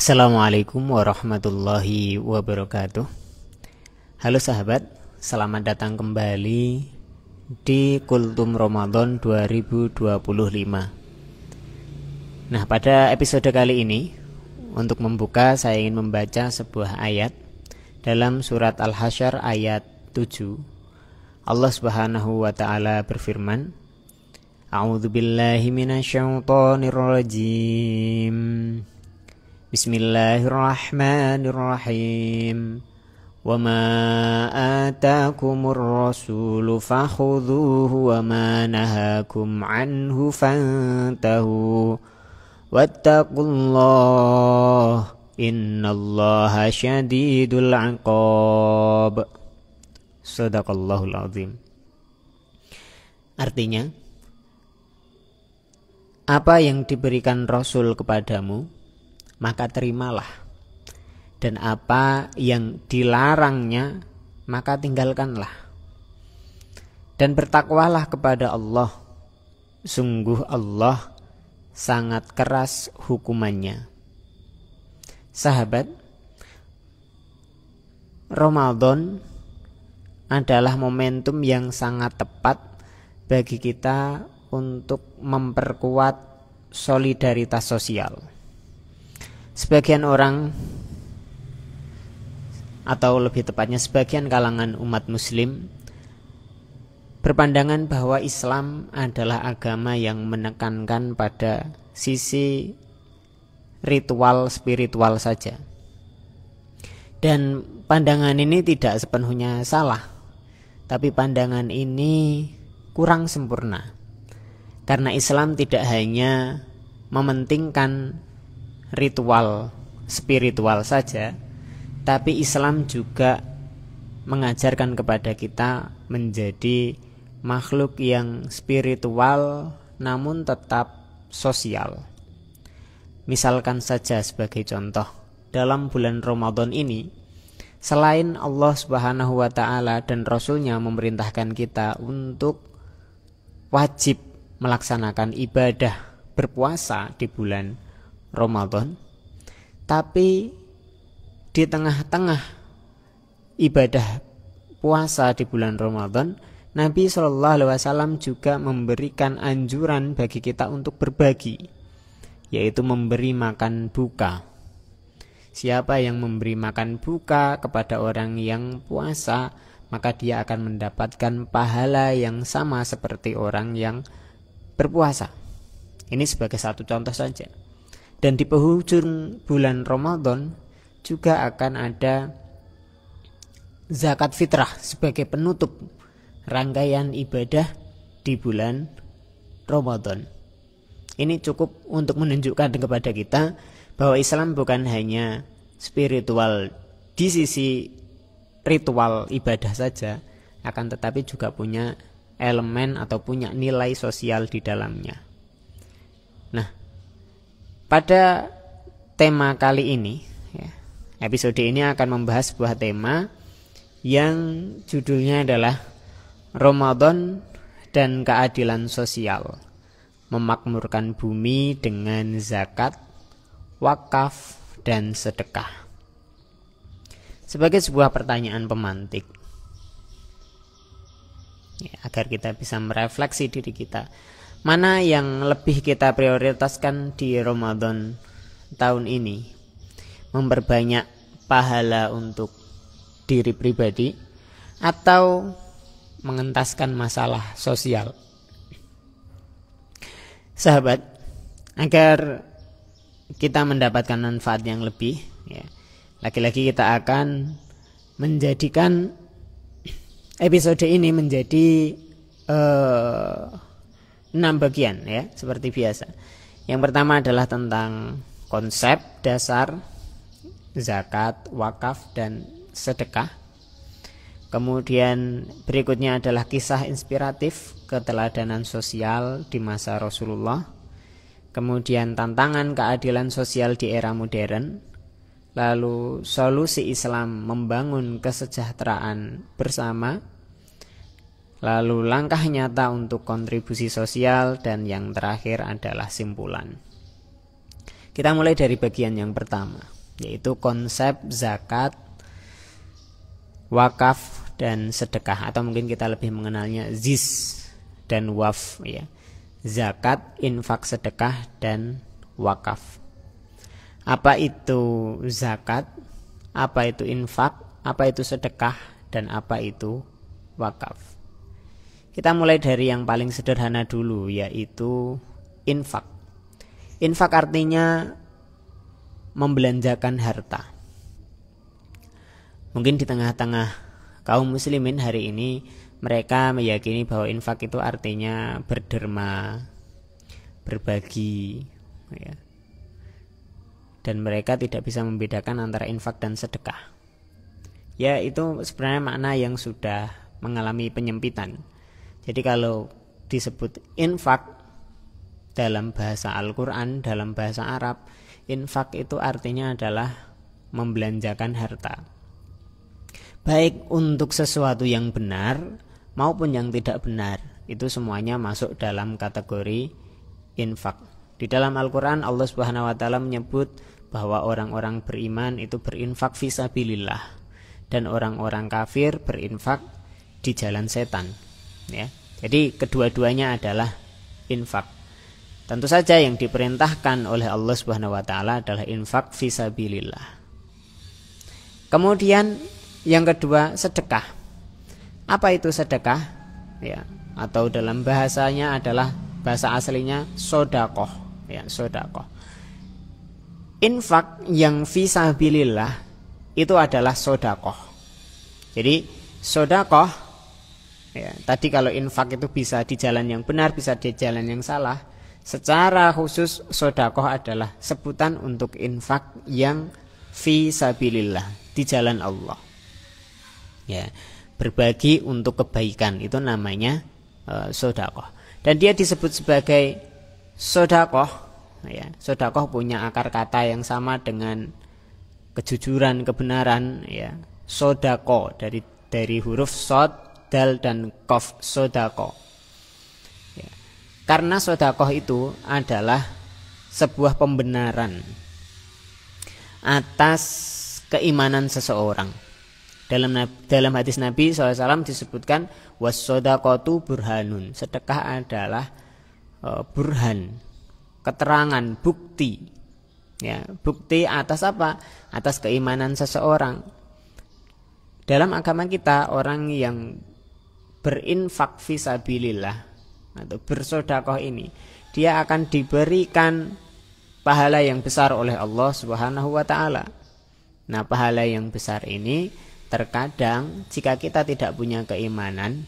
Assalamualaikum warahmatullahi wabarakatuh. Halo sahabat, selamat datang kembali di Kultum Ramadan 2025. Nah, pada episode kali ini, untuk membuka saya ingin membaca sebuah ayat dalam surat Al-Hasyr ayat 7. Allah Subhanahu wa taala berfirman, A'udzubillahi minasyaitonirrajim. Bismillahirrahmanirrahim. Wa ma atakumur rasulu fakhudhuhu wa ma nahakum anhu fantahu. Wattaqullah innallaha syadidul 'iqab. Shadaqallahul azim. Artinya, apa yang diberikan Rasul kepadamu, maka terimalah, dan apa yang dilarangnya, maka tinggalkanlah. Dan bertakwalah kepada Allah, sungguh Allah sangat keras hukumannya. Sahabat, Ramadan adalah momentum yang sangat tepat bagi kita untuk memperkuat solidaritas sosial. Sebagian orang, atau lebih tepatnya sebagian kalangan umat muslim, berpandangan bahwa Islam adalah agama yang menekankan pada sisi ritual spiritual saja. Dan pandangan ini tidak sepenuhnya salah, tapi pandangan ini kurang sempurna. Karena Islam tidak hanya mementingkan ritual spiritual saja, tapi Islam juga mengajarkan kepada kita menjadi makhluk yang spiritual namun tetap sosial. Misalkan saja sebagai contoh, dalam bulan Ramadan ini, selain Allah Subhanahu wa taala dan Rasulnya memerintahkan kita untuk wajib melaksanakan ibadah berpuasa di bulan Ramadan, tapi di tengah-tengah ibadah puasa di bulan Ramadan, Nabi SAW juga memberikan anjuran bagi kita untuk berbagi, yaitu memberi makan buka. Siapa yang memberi makan buka kepada orang yang puasa, maka dia akan mendapatkan pahala yang sama seperti orang yang berpuasa. Ini sebagai satu contoh saja. Dan di penghujung bulan Ramadan juga akan ada zakat fitrah sebagai penutup rangkaian ibadah di bulan Ramadan. Ini cukup untuk menunjukkan kepada kita bahwa Islam bukan hanya spiritual di sisi ritual ibadah saja, akan tetapi juga punya elemen atau punya nilai sosial di dalamnya. Nah, pada tema kali ini, episode ini akan membahas sebuah tema yang judulnya adalah Ramadan dan keadilan sosial, memakmurkan bumi dengan zakat, wakaf, dan sedekah. Sebagai sebuah pertanyaan pemantik, agar kita bisa merefleksi diri kita, mana yang lebih kita prioritaskan di Ramadan tahun ini? Memperbanyak pahala untuk diri pribadi atau mengentaskan masalah sosial? Sahabat, agar kita mendapatkan manfaat yang lebih, lagi-lagi kita akan menjadikan episode ini menjadi 6 bagian, seperti biasa. Yang pertama adalah tentang konsep dasar zakat, wakaf, dan sedekah. Kemudian berikutnya adalah kisah inspiratif keteladanan sosial di masa Rasulullah. Kemudian tantangan keadilan sosial di era modern. Lalu solusi Islam membangun kesejahteraan bersama. Lalu langkah nyata untuk kontribusi sosial, dan yang terakhir adalah simpulan. Kita mulai dari bagian yang pertama. yaitu konsep zakat, wakaf, dan sedekah, atau mungkin kita lebih mengenalnya zis dan waf, ya. Zakat, infak, sedekah, dan wakaf. Apa itu zakat? Apa itu infak? Apa itu sedekah? Dan apa itu wakaf? Kita mulai dari yang paling sederhana dulu, yaitu infak. Infak artinya membelanjakan harta. Mungkin di tengah-tengah kaum muslimin hari ini mereka meyakini bahwa infak itu artinya berderma, berbagi, ya. Dan mereka tidak bisa membedakan antara infak dan sedekah. Ya, itu sebenarnya makna yang sudah mengalami penyempitan. Jadi kalau disebut infak dalam bahasa Al-Quran, dalam bahasa Arab, infak itu artinya adalah membelanjakan harta, baik untuk sesuatu yang benar maupun yang tidak benar. Itu semuanya masuk dalam kategori infak. Di dalam Al-Quran Allah Subhanahu wa ta'ala menyebut bahwa orang-orang beriman itu berinfak fisabilillah, dan orang-orang kafir berinfak di jalan setan, ya. Jadi kedua-duanya adalah infak. Tentu saja yang diperintahkan oleh Allah Subhanahu wa taala adalah infak fisabilillah. Kemudian yang kedua, sedekah. Apa itu sedekah? Ya, atau dalam bahasanya adalah bahasa aslinya sodakoh, ya, sodakoh. Infak yang fisabilillah itu adalah sodakoh. Jadi sodakoh, ya, tadi kalau infak itu bisa di jalan yang benar, bisa di jalan yang salah. Secara khusus sodakoh adalah sebutan untuk infak yang fisabilillah, di jalan Allah, ya, berbagi untuk kebaikan, itu namanya sodakoh. Dan dia disebut sebagai sodakoh, ya. Sodakoh punya akar kata yang sama dengan kejujuran, kebenaran, ya. Sodako dari huruf sod, dal, dan kof, sodako. Karena sodakoh itu adalah sebuah pembenaran atas keimanan seseorang. Dalam hadis Nabi SAW disebutkan was-sodakotu burhanun. Sedekah adalah burhan, keterangan, bukti, ya, bukti atas apa? Atas keimanan seseorang. Dalam agama kita, orang yang berinfak fisabilillah atau bersodakoh ini, dia akan diberikan pahala yang besar oleh Allah Subhanahu wa ta'ala. Nah, pahala yang besar ini terkadang jika kita tidak punya keimanan,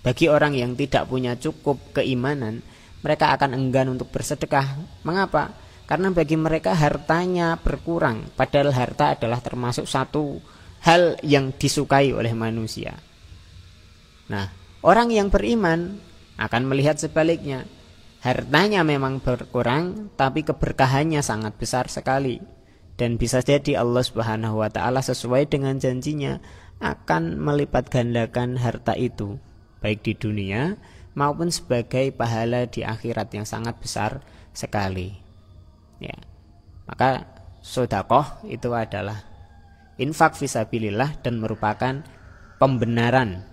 bagi orang yang tidak punya cukup keimanan, mereka akan enggan untuk bersedekah. Mengapa? Karena bagi mereka hartanya berkurang, padahal harta adalah termasuk satu hal yang disukai oleh manusia. Nah, orang yang beriman akan melihat sebaliknya. Hartanya memang berkurang, tapi keberkahannya sangat besar sekali. Dan bisa jadi Allah Subhanahu wa ta'ala sesuai dengan janjinya akan melipat gandakan harta itu, baik di dunia maupun sebagai pahala di akhirat yang sangat besar sekali, ya. Maka sodakoh itu adalah infak fisabilillah dan merupakan pembenaran,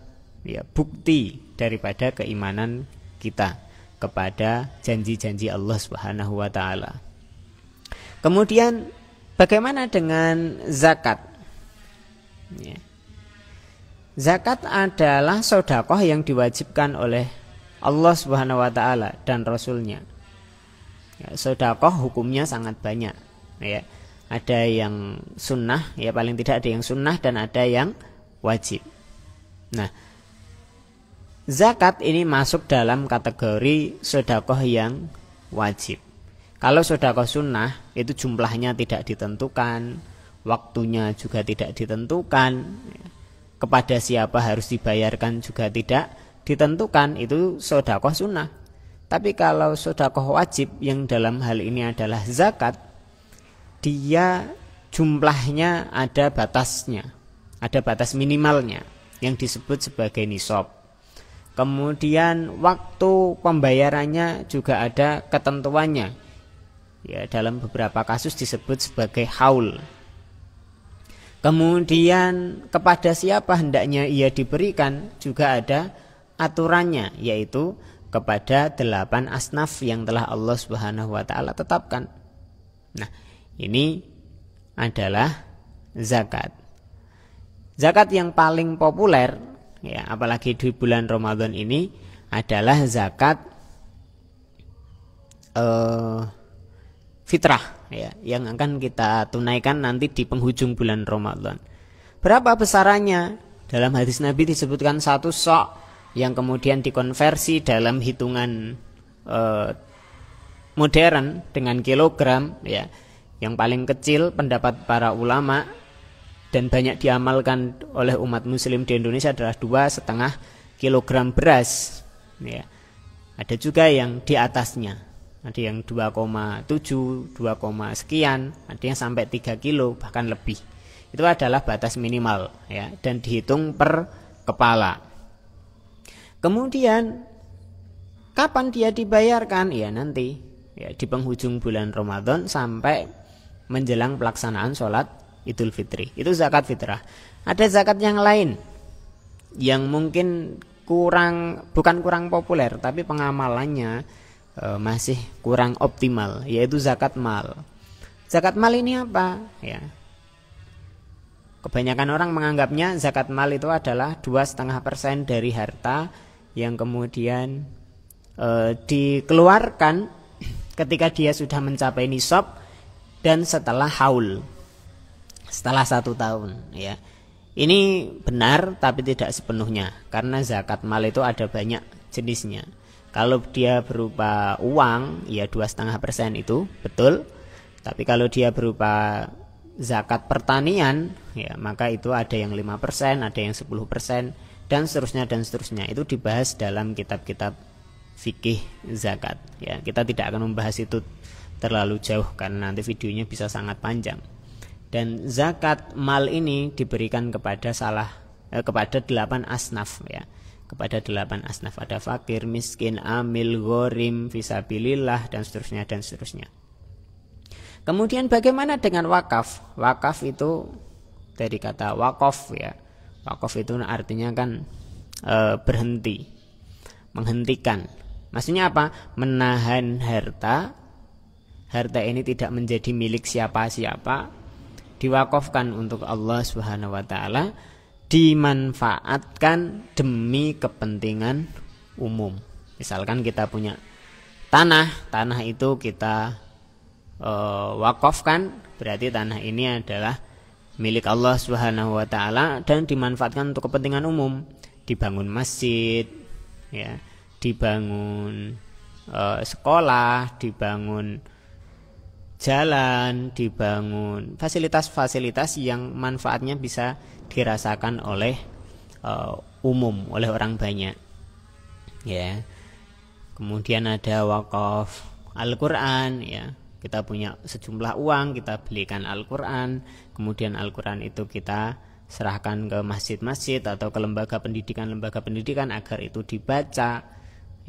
ya, bukti daripada keimanan kita kepada janji-janji Allah Subhanahu wa ta'ala. Kemudian bagaimana dengan zakat? Ya. Zakat adalah sedekah yang diwajibkan oleh Allah Subhanahu wa ta'ala dan Rasulnya. Ya, sedekah hukumnya sangat banyak, ya. Ada yang sunnah, ya, paling tidak ada yang sunnah dan ada yang wajib. Nah, zakat ini masuk dalam kategori sedekah yang wajib. Kalau sedekah sunnah itu jumlahnya tidak ditentukan, waktunya juga tidak ditentukan, kepada siapa harus dibayarkan juga tidak ditentukan, itu sedekah sunnah. Tapi kalau sedekah wajib yang dalam hal ini adalah zakat, dia jumlahnya ada batasnya, ada batas minimalnya yang disebut sebagai nisab. Kemudian waktu pembayarannya juga ada ketentuannya, ya, dalam beberapa kasus disebut sebagai haul, Kemudian kepada siapa hendaknya ia diberikan juga ada aturannya, yaitu kepada 8 asnaf yang telah Allah Subhanahu wa taala tetapkan. Nah, ini adalah zakat. Zakat yang paling populer, ya, apalagi di bulan Ramadan ini, adalah zakat fitrah, ya, yang akan kita tunaikan nanti di penghujung bulan Ramadan. Berapa besarannya? Dalam hadis Nabi disebutkan 1 sok, yang kemudian dikonversi dalam hitungan modern dengan kilogram, ya. Yang paling kecil pendapat para ulama dan banyak diamalkan oleh umat muslim di Indonesia adalah 2,5 kilogram beras, ya. Ada juga yang di atasnya, ada yang 2,7, 2, sekian, ada yang sampai 3 kilo bahkan lebih. Itu adalah batas minimal, ya, dan dihitung per kepala. Kemudian kapan dia dibayarkan? Ya nanti, ya, di penghujung bulan Ramadan sampai menjelang pelaksanaan sholat Idul Fitri. Itu zakat fitrah. Ada zakat yang lain yang mungkin bukan kurang populer, tapi pengamalannya masih kurang optimal, yaitu zakat mal. Zakat mal ini apa? Ya, kebanyakan orang menganggapnya zakat mal itu adalah 2,5% dari harta yang kemudian dikeluarkan ketika dia sudah mencapai nisab dan setelah haul, setelah 1 tahun, ya. Ini benar tapi tidak sepenuhnya, karena zakat mal itu ada banyak jenisnya. Kalau dia berupa uang, ya 2,5% itu betul. Tapi kalau dia berupa zakat pertanian, ya maka itu ada yang 5%, ada yang 10%, dan seterusnya dan seterusnya. Itu dibahas dalam kitab-kitab fikih zakat, ya. Kita tidak akan membahas itu terlalu jauh karena nanti videonya bisa sangat panjang. Dan zakat mal ini diberikan kepada 8 asnaf, ya. Kepada 8 asnaf, ada fakir, miskin, amil, ghorim, fisabilillah, dan seterusnya dan seterusnya. Kemudian bagaimana dengan wakaf? Wakaf itu dari kata wakof, ya. Wakof itu artinya kan berhenti, menghentikan. Maksudnya apa? Menahan harta. Harta ini tidak menjadi milik siapa-siapa, diwakafkan untuk Allah Subhanahu wa taala, dimanfaatkan demi kepentingan umum. Misalkan kita punya tanah itu kita wakafkan, berarti tanah ini adalah milik Allah Subhanahu wa taala dan dimanfaatkan untuk kepentingan umum, dibangun masjid, ya, dibangun sekolah, dibangun jalan, dibangun fasilitas-fasilitas yang manfaatnya bisa dirasakan oleh umum, oleh orang banyak, ya. Kemudian ada wakaf Al-Quran, ya. Kita punya sejumlah uang, kita belikan Al-Quran, kemudian Al-Quran itu kita serahkan ke masjid-masjid atau ke lembaga pendidikan agar itu dibaca,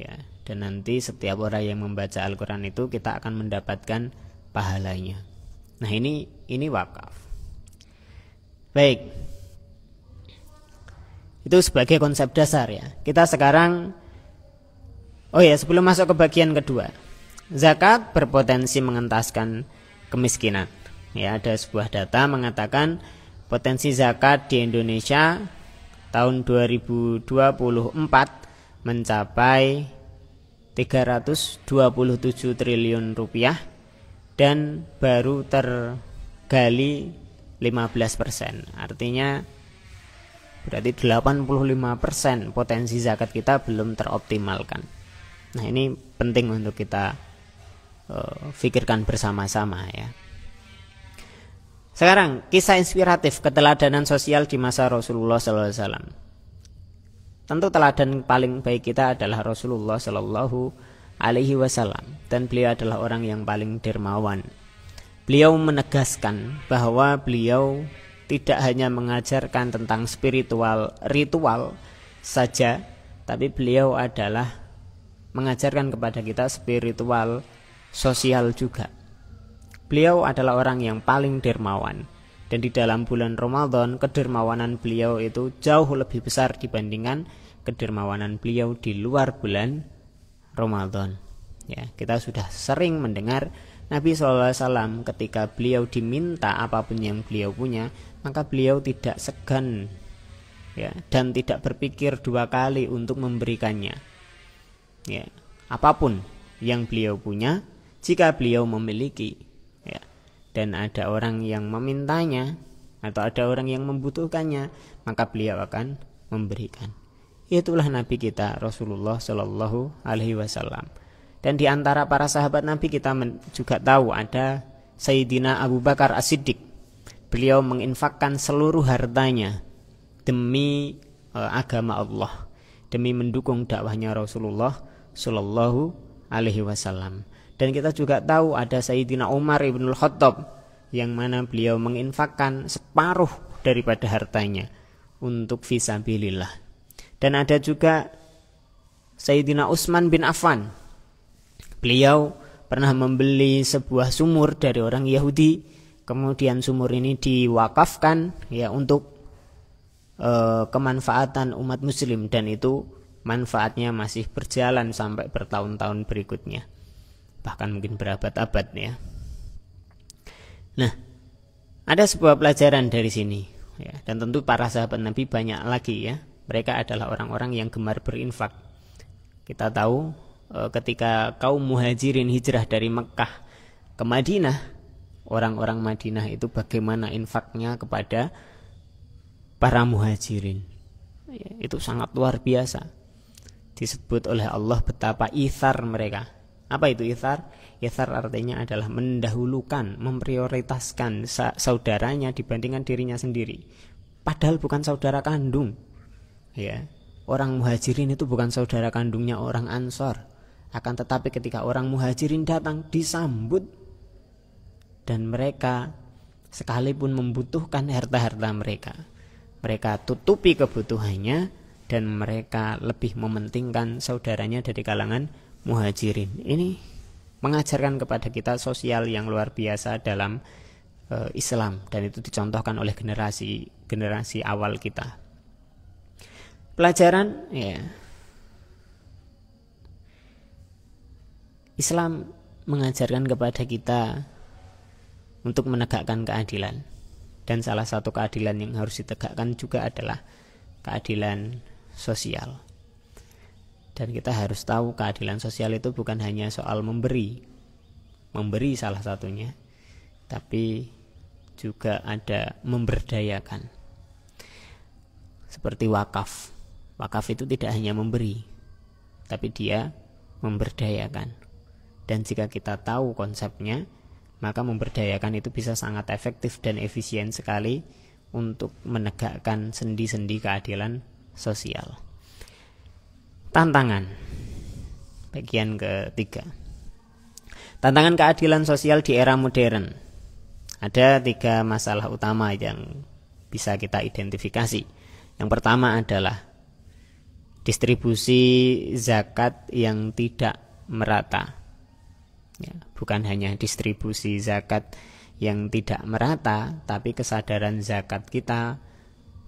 ya. Dan nanti setiap orang yang membaca Al-Quran itu kita akan mendapatkan pahalanya. Nah, ini wakaf. Baik. Itu sebagai konsep dasar, ya. Kita sekarang sebelum masuk ke bagian kedua. Zakat berpotensi mengentaskan kemiskinan. Ya, ada sebuah data mengatakan potensi zakat di Indonesia tahun 2024 mencapai 327 triliun rupiah dan baru tergali 15%. Artinya berarti 85% potensi zakat kita belum teroptimalkan. Nah, ini penting untuk kita pikirkan bersama-sama, ya. Sekarang kisah inspiratif keteladanan sosial di masa Rasulullah SAW. Tentu teladan paling baik kita adalah Rasulullah Shallallahu Alaihi Wasallam, dan beliau adalah orang yang paling dermawan. Beliau menegaskan bahwa beliau tidak hanya mengajarkan tentang spiritual ritual saja, tapi beliau adalah mengajarkan kepada kita spiritual sosial juga. Beliau adalah orang yang paling dermawan, Dan di dalam bulan Ramadan kedermawanan beliau itu jauh lebih besar dibandingkan kedermawanan beliau di luar bulan Ramadan. Ya, kita sudah sering mendengar Nabi SAW ketika beliau diminta apapun yang beliau punya, maka beliau tidak segan, ya, dan tidak berpikir dua kali untuk memberikannya. Ya, apapun yang beliau punya, jika beliau memiliki, ya, dan ada orang yang memintanya atau ada orang yang membutuhkannya, maka beliau akan memberikan. Itulah Nabi kita Rasulullah Shallallahu Alaihi Wasallam. Dan di antara para sahabat Nabi kita juga tahu ada Sayyidina Abu Bakar As-Siddiq. Beliau menginfakkan seluruh hartanya demi agama Allah, demi mendukung dakwahnya Rasulullah Shallallahu Alaihi Wasallam. Dan kita juga tahu ada Sayyidina Umar ibnul Khattab, yang mana beliau menginfakkan separuh daripada hartanya untuk fisabilillah. Dan ada juga Sayyidina Utsman bin Affan. Beliau pernah membeli sebuah sumur dari orang Yahudi, kemudian sumur ini diwakafkan, ya, untuk kemanfaatan umat muslim, dan itu manfaatnya masih berjalan sampai bertahun-tahun berikutnya, bahkan mungkin berabad-abad, ya. Nah, ada sebuah pelajaran dari sini, ya, dan tentu para sahabat Nabi banyak lagi, ya. Mereka adalah orang-orang yang gemar berinfak. Kita tahu ketika kaum muhajirin hijrah dari Mekah ke Madinah, orang-orang Madinah itu bagaimana infaknya kepada para muhajirin, ya, itu sangat luar biasa. Disebut oleh Allah betapa ithar mereka. Apa itu ithar? Ithar artinya adalah mendahulukan, memprioritaskan saudaranya dibandingkan dirinya sendiri, padahal bukan saudara kandung, ya. Orang muhajirin itu bukan saudara kandungnya orang Ansor. Akan tetapi ketika orang muhajirin datang, disambut, dan mereka sekalipun membutuhkan harta-harta mereka, mereka tutupi kebutuhannya, dan mereka lebih mementingkan saudaranya dari kalangan muhajirin. Ini mengajarkan kepada kita sosial yang luar biasa dalam Islam, dan itu dicontohkan oleh generasi awal kita. Pelajaran, ya, Islam mengajarkan kepada kita untuk menegakkan keadilan. Dan salah satu keadilan yang harus ditegakkan juga adalah keadilan sosial. Dan kita harus tahu keadilan sosial itu bukan hanya soal memberi salah satunya, tapi juga ada memberdayakan. Seperti wakaf. Wakaf itu tidak hanya memberi, tapi dia memberdayakan. Dan jika kita tahu konsepnya, maka memberdayakan itu bisa sangat efektif dan efisien sekali untuk menegakkan sendi-sendi keadilan sosial. Tantangan bagian ketiga. Tantangan keadilan sosial di era modern. Ada 3 masalah utama yang bisa kita identifikasi. Yang pertama adalah distribusi zakat yang tidak merata. Ya, bukan hanya distribusi zakat yang tidak merata, tapi kesadaran zakat kita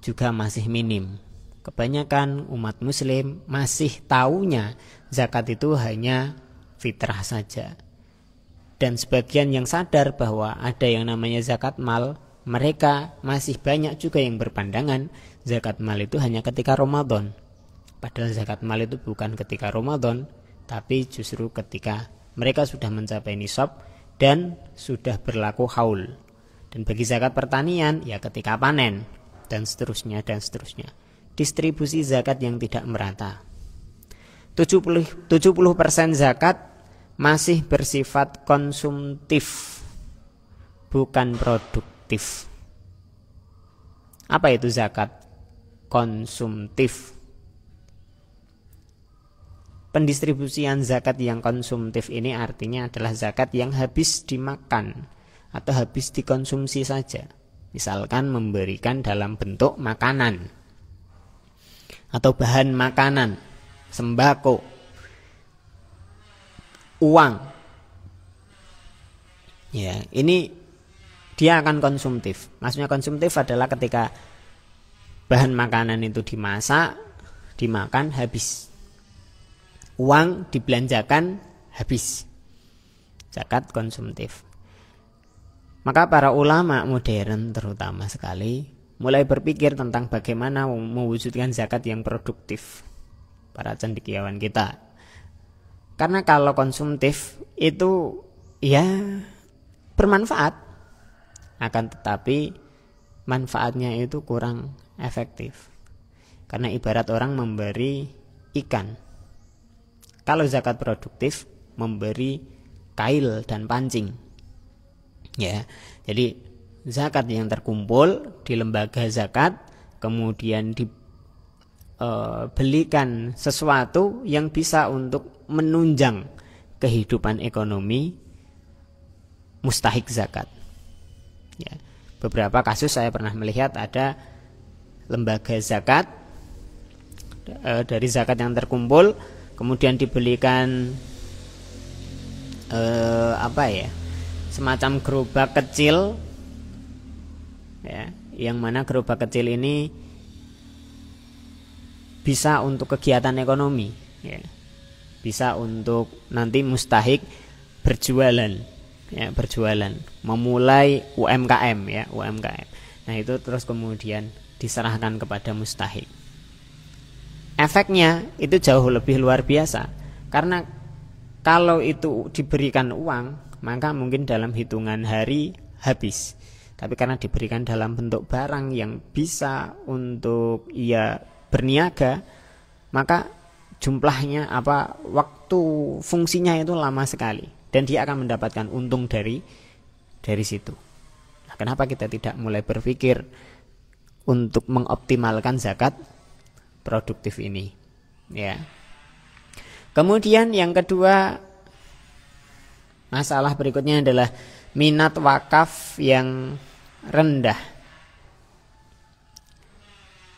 juga masih minim. Kebanyakan umat muslim masih taunya zakat itu hanya fitrah saja. Dan sebagian yang sadar bahwa ada yang namanya zakat mal, mereka masih banyak juga yang berpandangan zakat mal itu hanya ketika Ramadan. Padahal zakat mal itu bukan ketika Ramadan, tapi justru ketika mereka sudah mencapai nisab dan sudah berlaku haul. Dan bagi zakat pertanian, ya ketika panen, dan seterusnya dan seterusnya. Distribusi zakat yang tidak merata. 70% zakat masih bersifat konsumtif, bukan produktif. Apa itu zakat konsumtif? Pendistribusian zakat yang konsumtif ini artinya adalah zakat yang habis dimakan atau habis dikonsumsi saja. Misalkan memberikan dalam bentuk makanan atau bahan makanan, sembako, uang. Ya, ini dia akan konsumtif. Maksudnya konsumtif adalah ketika bahan makanan itu dimasak, dimakan, habis. Uang dibelanjakan, habis. Zakat konsumtif. Maka para ulama modern terutama sekali mulai berpikir tentang bagaimana mewujudkan zakat yang produktif. Para cendekiawan kita. Karena kalau konsumtif itu ya bermanfaat, akan tetapi manfaatnya itu kurang efektif. Karena ibarat orang memberi ikan. Kalau zakat produktif memberi kail dan pancing. Ya. Jadi zakat yang terkumpul di lembaga zakat kemudian dibelikan sesuatu yang bisa untuk menunjang kehidupan ekonomi mustahik zakat. Ya, beberapa kasus saya pernah melihat ada lembaga zakat, dari zakat yang terkumpul kemudian dibelikan semacam gerobak kecil, ya, yang mana gerobak kecil ini bisa untuk kegiatan ekonomi, ya, bisa untuk nanti mustahik berjualan. Ya, berjualan, memulai UMKM, ya, UMKM. Nah, itu terus kemudian diserahkan kepada mustahik. Efeknya itu jauh lebih luar biasa. Karena kalau itu diberikan uang, maka mungkin dalam hitungan hari habis. Tapi karena diberikan dalam bentuk barang yang bisa untuk ia berniaga, maka jumlahnya waktu fungsinya itu lama sekali. Dan dia akan mendapatkan untung dari situ. Nah, kenapa kita tidak mulai berpikir untuk mengoptimalkan zakat produktif ini? Ya. Kemudian yang kedua, masalah berikutnya adalah minat wakaf yang rendah.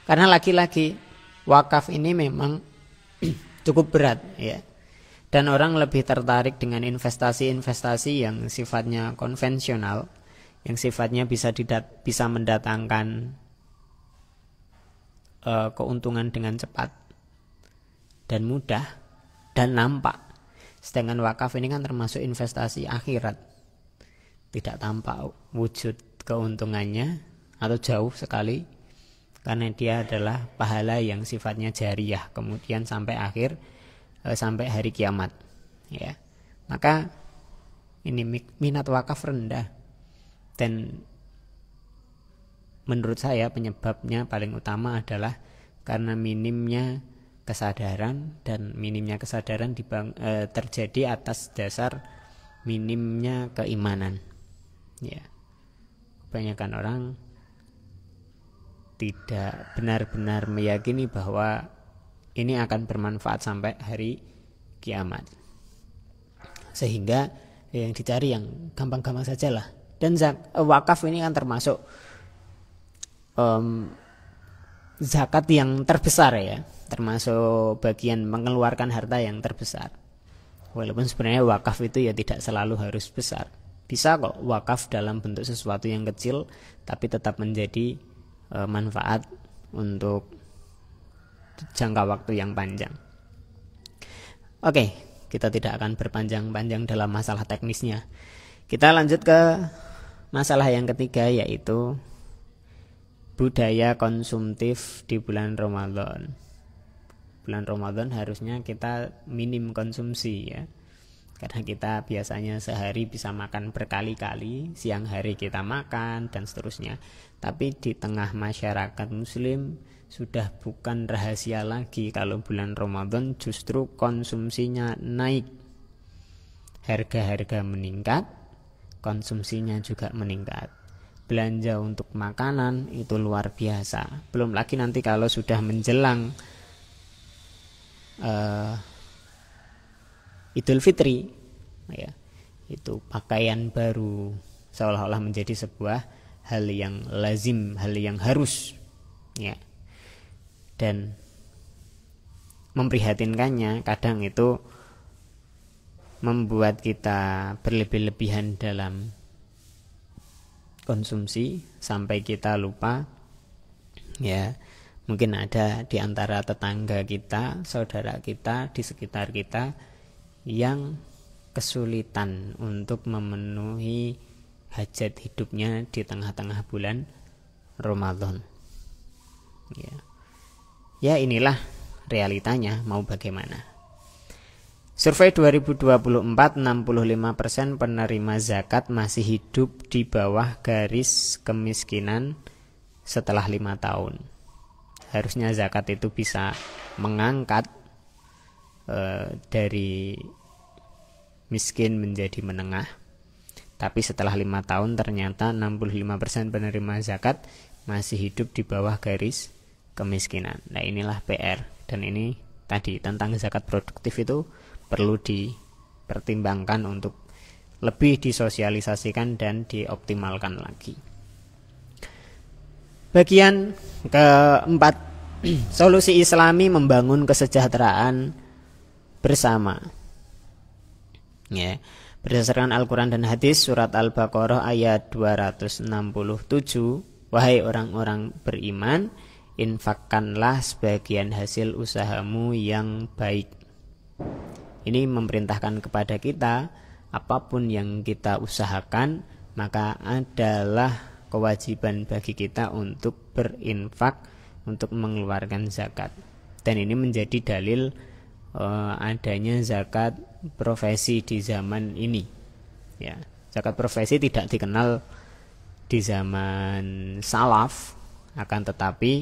Karena lagi-lagi wakaf ini memang cukup berat, ya. Dan orang lebih tertarik dengan investasi-investasi yang sifatnya konvensional, yang sifatnya bisa mendatangkan keuntungan dengan cepat dan mudah dan nampak. Sedangkan wakaf ini kan termasuk investasi akhirat, tidak tampak wujud keuntungannya atau jauh sekali, karena dia adalah pahala yang sifatnya jariyah kemudian sampai sampai hari kiamat, ya. Maka ini minat wakaf rendah, dan menurut saya penyebabnya paling utama adalah karena minimnya kesadaran, dan minimnya kesadaran terjadi atas dasar minimnya keimanan, ya. Kebanyakan orang tidak benar-benar meyakini bahwa ini akan bermanfaat sampai hari kiamat, sehingga yang dicari yang gampang-gampang sajalah. Dan wakaf ini kan termasuk zakat yang terbesar, ya, termasuk bagian mengeluarkan harta yang terbesar. Walaupun sebenarnya wakaf itu ya tidak selalu harus besar. Bisa kok wakaf dalam bentuk sesuatu yang kecil tapi tetap menjadi manfaat untuk jangka waktu yang panjang. Oke, kita tidak akan berpanjang-panjang dalam masalah teknisnya. Kita lanjut ke masalah yang ketiga, yaitu budaya konsumtif di bulan Ramadan. Bulan Ramadan harusnya kita minim konsumsi, ya. Karena kita biasanya sehari bisa makan berkali-kali, siang hari kita makan dan seterusnya. Tapi di tengah masyarakat muslim sudah bukan rahasia lagi kalau bulan Ramadan justru konsumsinya naik. Harga-harga meningkat, konsumsinya juga meningkat. Belanja untuk makanan itu luar biasa. Belum lagi nanti kalau sudah menjelang Idul Fitri, ya, itu pakaian baru seolah-olah menjadi sebuah hal yang lazim, hal yang harus, ya. Dan memprihatinkannya kadang itu membuat kita berlebih-lebihan dalam konsumsi sampai kita lupa. Ya, mungkin ada di antara tetangga kita, saudara kita, di sekitar kita yang kesulitan untuk memenuhi hajat hidupnya di tengah-tengah bulan Ramadan. Ya, inilah realitanya, mau bagaimana. Survei 2024, 65% penerima zakat masih hidup di bawah garis kemiskinan setelah 5 tahun. Harusnya zakat itu bisa mengangkat dari miskin menjadi menengah. Tapi setelah 5 tahun ternyata 65% penerima zakat masih hidup di bawah garis kemiskinan. Nah, inilah PR. Dan ini tadi tentang zakat produktif itu perlu dipertimbangkan untuk lebih disosialisasikan dan dioptimalkan lagi. Bagian keempat, solusi Islami membangun kesejahteraan bersama. Ya, berdasarkan Al-Quran dan hadis surat Al-Baqarah ayat 267, wahai orang-orang beriman, infakkanlah sebagian hasil usahamu yang baik. Ini memerintahkan kepada kita, apapun yang kita usahakan, maka adalah kewajiban bagi kita untuk berinfak, untuk mengeluarkan zakat. Dan ini menjadi dalil adanya zakat profesi di zaman ini. Ya, zakat profesi tidak dikenal di zaman salaf, akan tetapi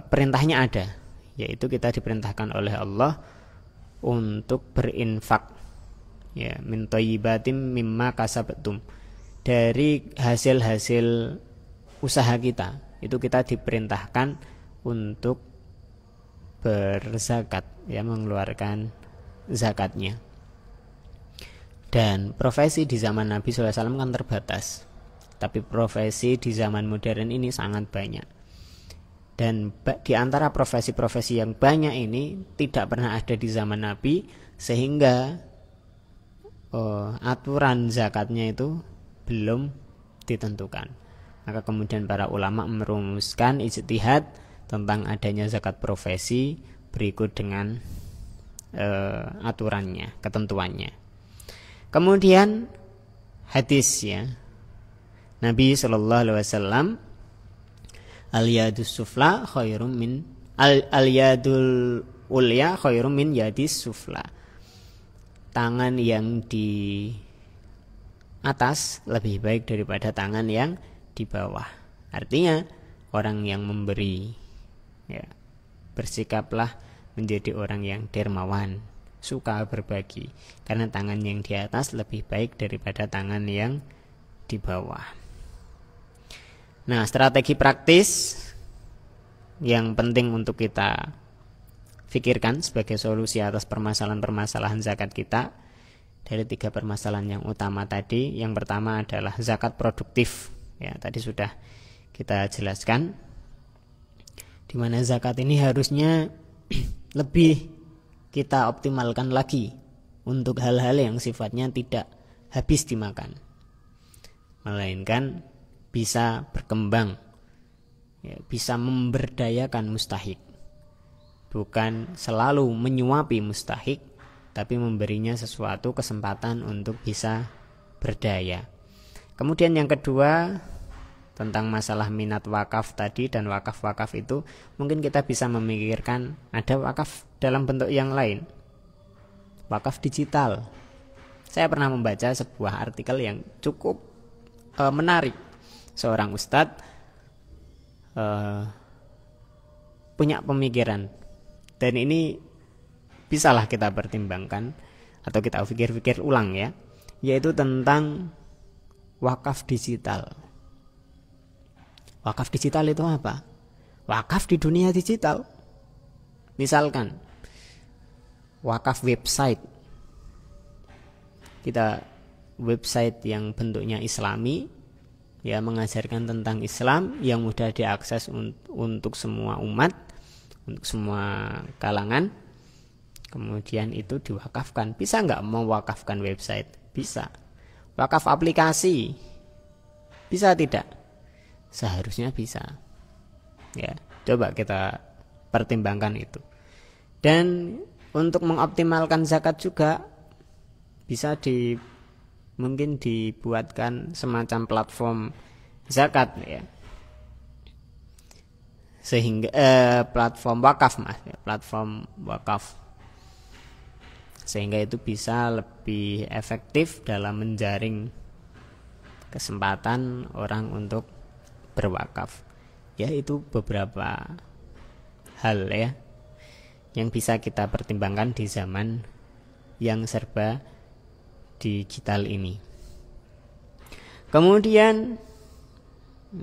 perintahnya ada, yaitu kita diperintahkan oleh Allah untuk berinfak, ya, min thayyibatim mimma kasabtum, dari hasil-hasil usaha kita. Itu kita diperintahkan untuk berzakat, ya, mengeluarkan zakatnya. Dan profesi di zaman Nabi SAW kan terbatas, tapi profesi di zaman modern ini sangat banyak. Dan di antara profesi-profesi yang banyak ini tidak pernah ada di zaman Nabi, sehingga aturan zakatnya itu belum ditentukan. Maka kemudian para ulama merumuskan ijtihad tentang adanya zakat profesi berikut dengan aturannya, ketentuannya. Kemudian hadis, ya, Nabi SAW, al-yadus sufla khairum min al-yadul ulya khairum min yadis sufla. Tangan yang di atas lebih baik daripada tangan yang di bawah. Artinya orang yang memberi, ya, bersikaplah menjadi orang yang dermawan, suka berbagi, karena tangan yang di atas lebih baik daripada tangan yang di bawah. Nah, strategi praktis yang penting untuk kita pikirkan sebagai solusi atas permasalahan-permasalahan zakat kita, dari 3 permasalahan yang utama tadi. Yang pertama adalah zakat produktif. Ya, tadi sudah kita jelaskan, di mana zakat ini harusnya lebih kita optimalkan lagi untuk hal-hal yang sifatnya tidak habis dimakan, melainkan bisa berkembang, ya, bisa memberdayakan mustahik. Bukan selalu menyuapi mustahik, tapi memberinya sesuatu kesempatan untuk bisa berdaya. Kemudian yang kedua, tentang masalah minat wakaf tadi, dan wakaf-wakaf itu mungkin kita bisa memikirkan ada wakaf dalam bentuk yang lain, wakaf digital. Saya pernah membaca sebuah artikel yang cukup menarik. Seorang ustadz punya pemikiran, dan ini bisalah kita pertimbangkan atau kita pikir-pikir ulang, ya, yaitu tentang wakaf digital. Wakaf digital itu apa? Wakaf di dunia digital. Misalkan wakaf website, kita website yang bentuknya islami, ya, mengajarkan tentang Islam yang mudah diakses untuk semua umat, untuk semua kalangan. Kemudian itu diwakafkan. Bisa nggak mewakafkan website? Bisa. Wakaf aplikasi bisa tidak? Seharusnya bisa. Ya, coba kita pertimbangkan itu. Dan untuk mengoptimalkan zakat juga bisa mungkin dibuatkan semacam platform zakat ya. Sehingga platform wakaf platform wakaf. Sehingga itu bisa lebih efektif dalam menjaring kesempatan orang untuk berwakaf. Ya, itu beberapa hal ya yang bisa kita pertimbangkan di zaman yang serba digital ini. Kemudian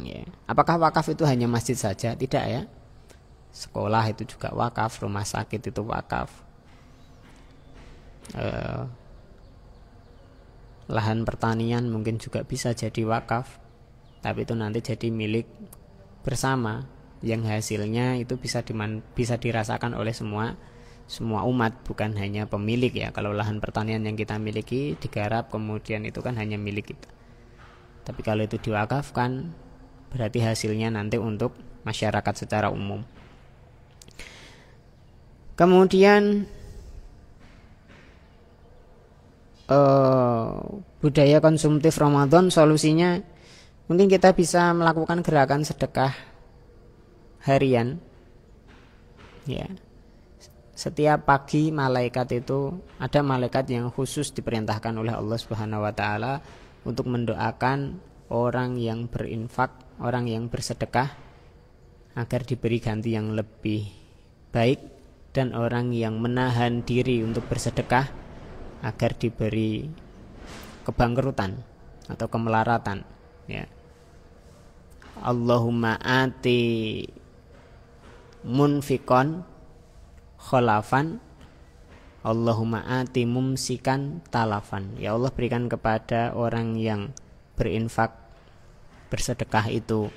ya, apakah wakaf itu hanya masjid saja? Tidak ya. Sekolah itu juga wakaf, rumah sakit itu wakaf. Lahan pertanian mungkin juga bisa jadi wakaf, tapi itu nanti jadi milik bersama, yang hasilnya itu bisa dirasakan oleh semua umat, bukan hanya pemilik ya. Kalau lahan pertanian yang kita miliki digarap kemudian itu kan hanya milik kita. Tapi kalau itu diwakafkan berarti hasilnya nanti untuk masyarakat secara umum. Kemudian budaya konsumtif Ramadan, solusinya mungkin kita bisa melakukan gerakan sedekah harian ya. Setiap pagi ada malaikat yang khusus diperintahkan oleh Allah Subhanahu wa taala untuk mendoakan orang yang berinfak, orang yang bersedekah agar diberi ganti yang lebih baik, dan orang yang menahan diri untuk bersedekah agar diberi kebangkrutan atau kemelaratan ya. Allahumma ati munfikon kholafan, Allahumma ati mumsikan talafan. Ya Allah, berikan kepada orang yang berinfak, bersedekah itu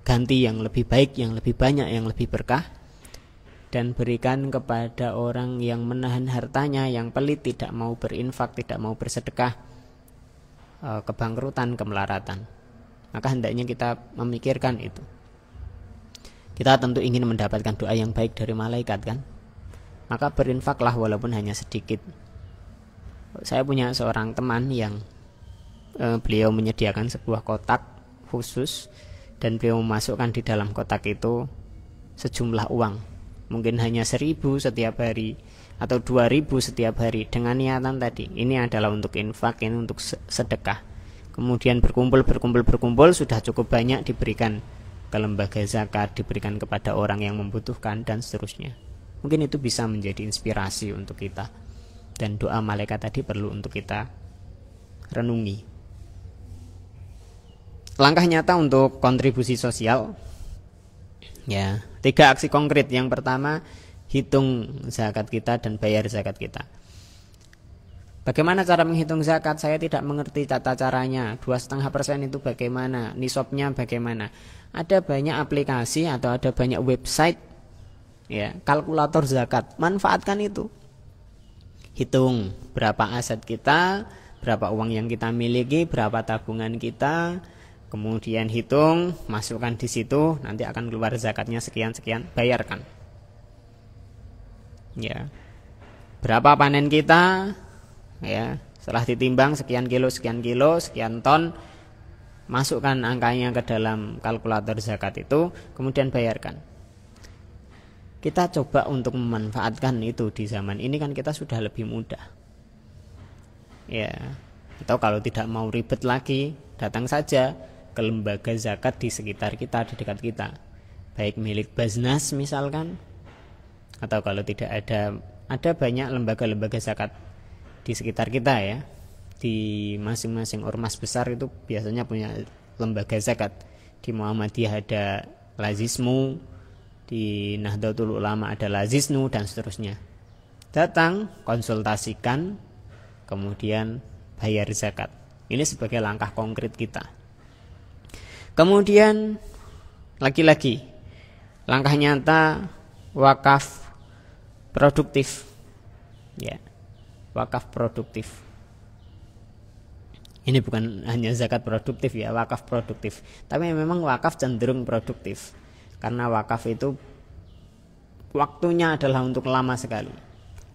ganti yang lebih baik, yang lebih banyak, yang lebih berkah. Dan berikan kepada orang yang menahan hartanya, yang pelit, tidak mau berinfak, tidak mau bersedekah, kebangkrutan, kemelaratan. Maka hendaknya kita memikirkan itu. Kita tentu ingin mendapatkan doa yang baik dari malaikat kan. Maka berinfaklah walaupun hanya sedikit. Saya punya seorang teman yang beliau menyediakan sebuah kotak khusus, dan beliau memasukkan di dalam kotak itu sejumlah uang. Mungkin hanya 1.000 setiap hari atau 2.000 setiap hari, dengan niatan tadi, ini adalah untuk infak, ini untuk sedekah. Kemudian berkumpul, sudah cukup banyak diberikan ke lembaga zakat, diberikan kepada orang yang membutuhkan, dan seterusnya. Mungkin itu bisa menjadi inspirasi untuk kita. Dan doa malaikat tadi perlu untuk kita renungi. Langkah nyata untuk kontribusi sosial ya, 3 aksi konkret. Yang pertama, hitung zakat kita dan bayar zakat kita. Bagaimana cara menghitung zakat? Saya tidak mengerti tata caranya. 2,5% itu bagaimana? Nisabnya bagaimana? Ada banyak aplikasi atau ada banyak website ya, kalkulator zakat. Manfaatkan itu. Hitung berapa aset kita, berapa uang yang kita miliki, berapa tabungan kita. Kemudian hitung, masukkan di situ, nanti akan keluar zakatnya sekian-sekian, bayarkan. Ya. Berapa panen kita? Ya, setelah ditimbang sekian kilo, sekian ton, masukkan angkanya ke dalam kalkulator zakat itu, kemudian bayarkan. Kita coba untuk memanfaatkan itu di zaman ini kan kita sudah lebih mudah. Ya, atau kalau tidak mau ribet lagi, datang saja ke lembaga zakat di sekitar kita, di dekat kita. Baik milik Baznas misalkan, atau kalau tidak ada banyak lembaga-lembaga zakat di sekitar kita ya. Di masing-masing ormas besar itu biasanya punya lembaga zakat. Di Muhammadiyah ada Lazismu, di Nahdlatul Ulama ada Lazisnu, dan seterusnya. Datang, konsultasikan, kemudian bayar zakat. Ini sebagai langkah konkret kita. Kemudian lagi-lagi langkah nyata, wakaf produktif. Ya. Wakaf produktif. Ini bukan hanya zakat produktif ya, wakaf produktif. Tapi memang wakaf cenderung produktif. Karena wakaf itu waktunya adalah untuk lama sekali.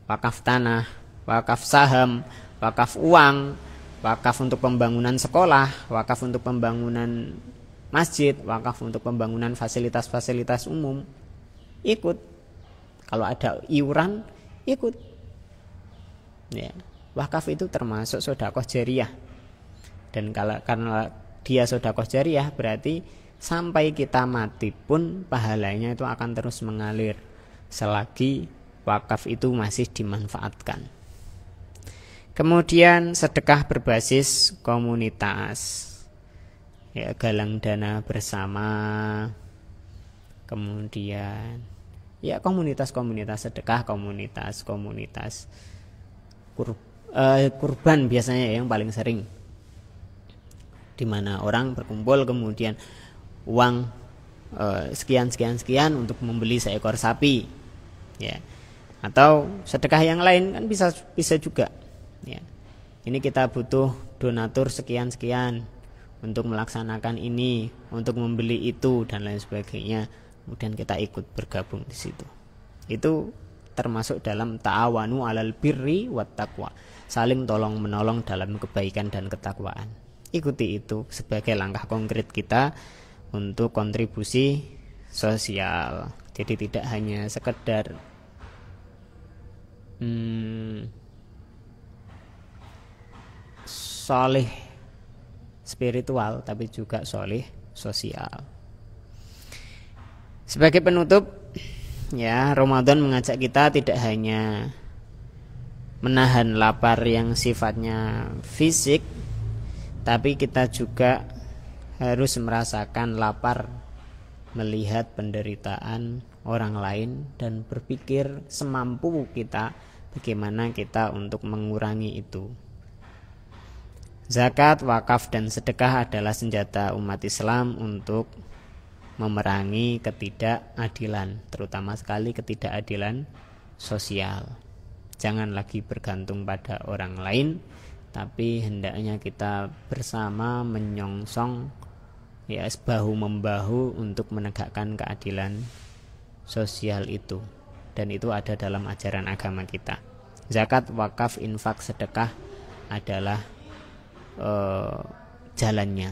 Wakaf tanah, wakaf saham, wakaf uang, wakaf untuk pembangunan sekolah, wakaf untuk pembangunan masjid, wakaf untuk pembangunan fasilitas-fasilitas umum. Ikut. Kalau ada iuran, ikut. Ya, wakaf itu termasuk sedekah jariyah. Dan karena dia sedekah jariyah, berarti sampai kita mati pun pahalanya itu akan terus mengalir selagi wakaf itu masih dimanfaatkan. Kemudian sedekah berbasis komunitas, ya, galang dana bersama. Kemudian ya komunitas-komunitas sedekah, komunitas kurban biasanya yang paling sering, di mana orang berkumpul kemudian uang sekian untuk membeli seekor sapi, ya, atau sedekah yang lain kan bisa juga, ya. Ini kita butuh donatur sekian untuk melaksanakan ini, untuk membeli itu dan lain sebagainya, kemudian kita ikut bergabung di situ. Itu termasuk dalam ta'awanu 'alal birri wat taqwa, saling tolong menolong dalam kebaikan dan ketakwaan. Ikuti itu sebagai langkah konkret kita untuk kontribusi sosial. Jadi tidak hanya sekedar soleh spiritual, tapi juga soleh sosial. Sebagai penutup, ya, Ramadan mengajak kita tidak hanya menahan lapar yang sifatnya fisik, tapi kita juga harus merasakan lapar melihat penderitaan orang lain dan berpikir semampu kita bagaimana kita untuk mengurangi itu. Zakat, wakaf, dan sedekah adalah senjata umat Islam untuk memerangi ketidakadilan, terutama sekali ketidakadilan sosial. Jangan lagi bergantung pada orang lain, tapi hendaknya kita bersama menyongsong, ya, bahu membahu untuk menegakkan keadilan sosial itu. Dan itu ada dalam ajaran agama kita. Zakat, wakaf, infak, sedekah adalah jalannya.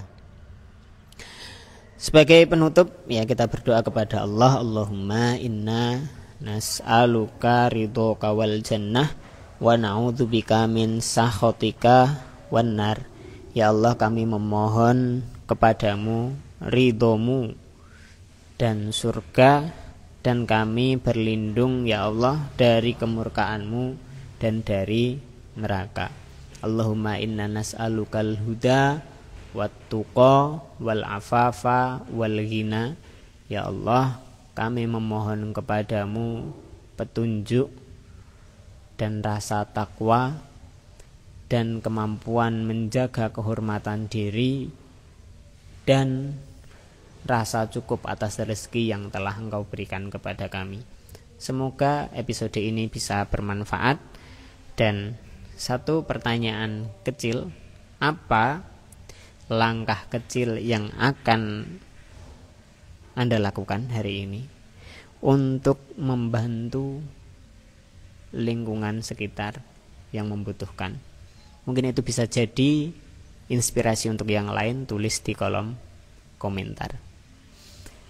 Sebagai penutup, ya, kita berdoa kepada Allah. Allahumma inna nas'aluka ridhoka wal jannah wa na'udzubika min sakhatika wan nar. Ya Allah, kami memohon kepadamu ridhomu dan surga, dan kami berlindung, ya Allah, dari kemurkaanmu dan dari neraka. Allahumma inna nas'alukal huda wat tuqa wal afafa wal ghina. Ya Allah, kami memohon kepadamu petunjuk dan rasa takwa dan kemampuan menjaga kehormatan diri dan rasa cukup atas rezeki yang telah Engkau berikan kepada kami. Semoga episode ini bisa bermanfaat. Dan satu pertanyaan kecil, apa langkah kecil yang akan Anda lakukan hari ini untuk membantu lingkungan sekitar yang membutuhkan? Mungkin itu bisa jadi inspirasi untuk yang lain. Tulis di kolom komentar.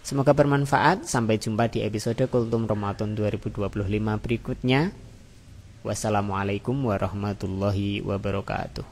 Semoga bermanfaat. Sampai jumpa di episode Kultum Ramadan 2025 berikutnya. Wassalamualaikum warahmatullahi wabarakatuh.